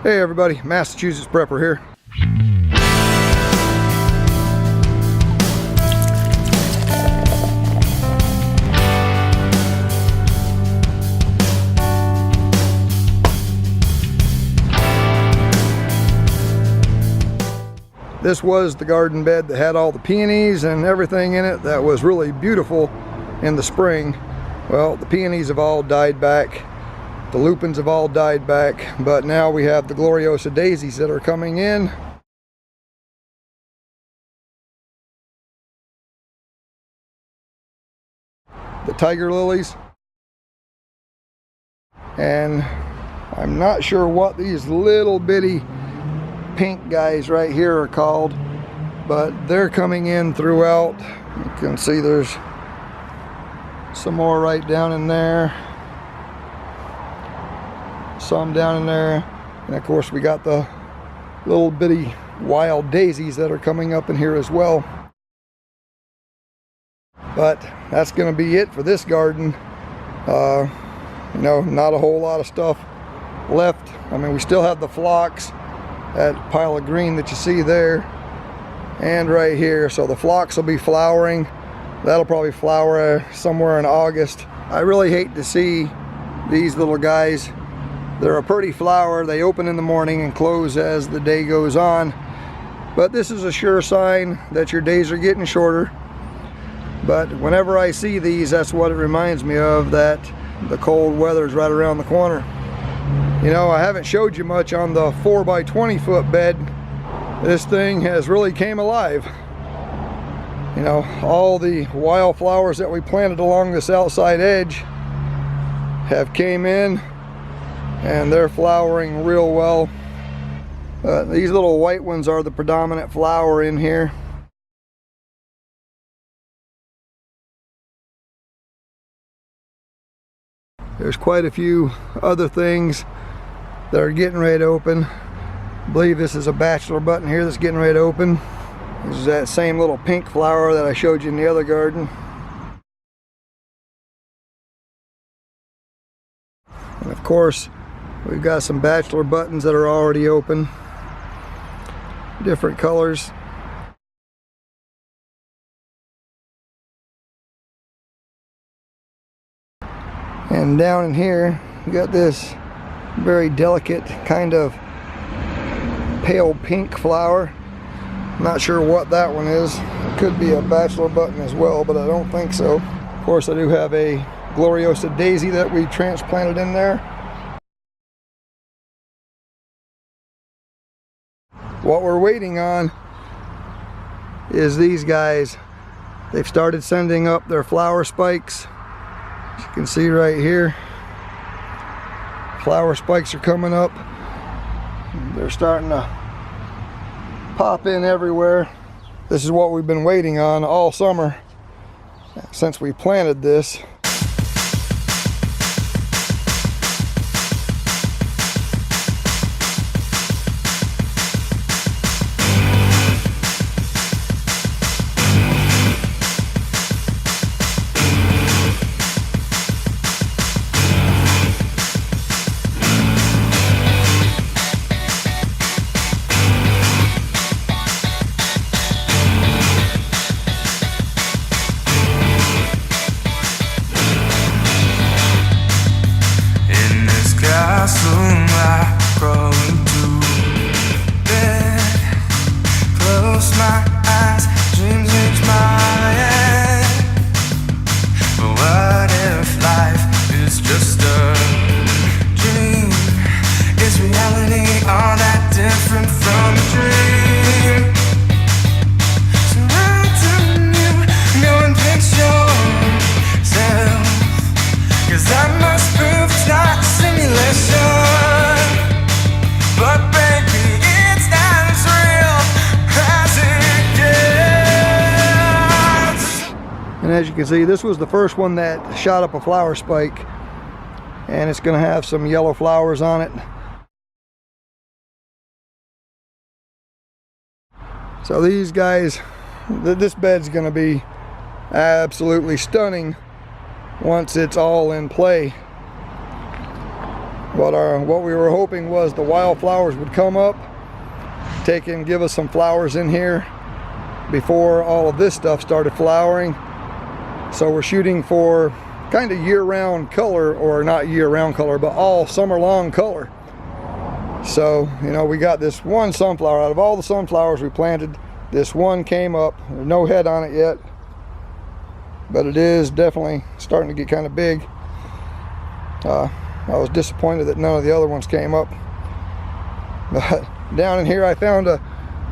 Hey everybody, Massachusetts Prepper here. This was the garden bed that had all the peonies and everything in it that was really beautiful in the spring. Well, the peonies have all died back. The lupins have all died back, but now we have the Gloriosa daisies that are coming in. The tiger lilies. And I'm not sure what these little bitty pink guys right here are called, but they're coming in throughout. You can see there's some more right down in there. Some down in there, and of course we got the little bitty wild daisies that are coming up in here as well. But that's going to be it for this garden. You know, not a whole lot of stuff left. I mean, we still have the phlox, that pile of green that you see there, and right here. So the phlox will be flowering. That'll probably flower somewhere in August. I really hate to see these little guys. They're a pretty flower. They open in the morning and close as the day goes on. But this is a sure sign that your days are getting shorter. But whenever I see these, that's what it reminds me of, that the cold weather is right around the corner. You know, I haven't showed you much on the 4x20 foot bed. This thing has really came alive. You know, all the wildflowers that we planted along this outside edge have came in, and they're flowering real well. These little white ones are the predominant flower in here. There's quite a few other things that are getting ready to open. I believe this is a bachelor button here that's getting ready to open. This is that same little pink flower that I showed you in the other garden. And of course, we've got some bachelor buttons that are already open. Different colors. And down in here, we got this very delicate kind of pale pink flower. Not sure what that one is. It could be a bachelor button as well, but I don't think so. Of course, I do have a Gloriosa daisy that we transplanted in there. What we're waiting on is these guys. They've started sending up their flower spikes. As you can see right here, flower spikes are coming up. They're starting to pop in everywhere. This is what we've been waiting on all summer since we planted this. And as you can see, this was the first one that shot up a flower spike, and it's going to have some yellow flowers on it. So these guys, this bed's going to be absolutely stunning once it's all in play. What we were hoping was the wildflowers would come up, give us some flowers in here before all of this stuff started flowering. So we're shooting for kind of year-round color, or not year-round color, but all summer-long color. So, you know, we got this one sunflower. Out of all the sunflowers we planted, this one came up. There's no head on it yet, but it is definitely starting to get kind of big. I was disappointed that none of the other ones came up. But down in here I found a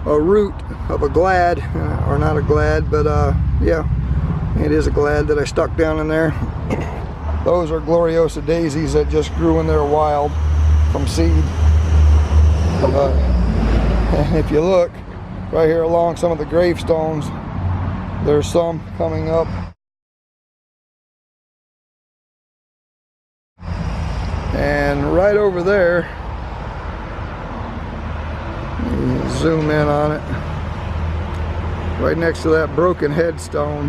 root of a glad, or not a glad, but yeah, it is a glad that I stuck down in there. Those are Gloriosa daisies that just grew in there wild from seed. And if you look right here along some of the gravestones, there's some coming up. And right over there, zoom in on it, right next to that broken headstone,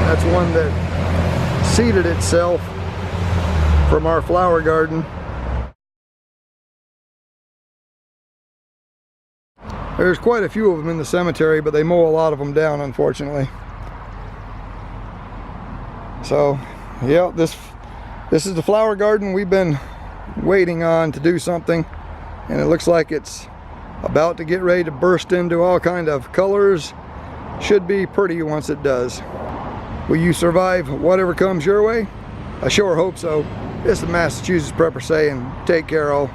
that's one that seeded itself from our flower garden. There's quite a few of them in the cemetery, but they mow a lot of them down, unfortunately. So yeah, this is the flower garden we've been waiting on to do something, and it looks like it's about to get ready to burst into all kind of colors. Should be pretty once it does. Will you survive whatever comes your way? I sure hope so. This is Massachusetts Prepper saying, take care all.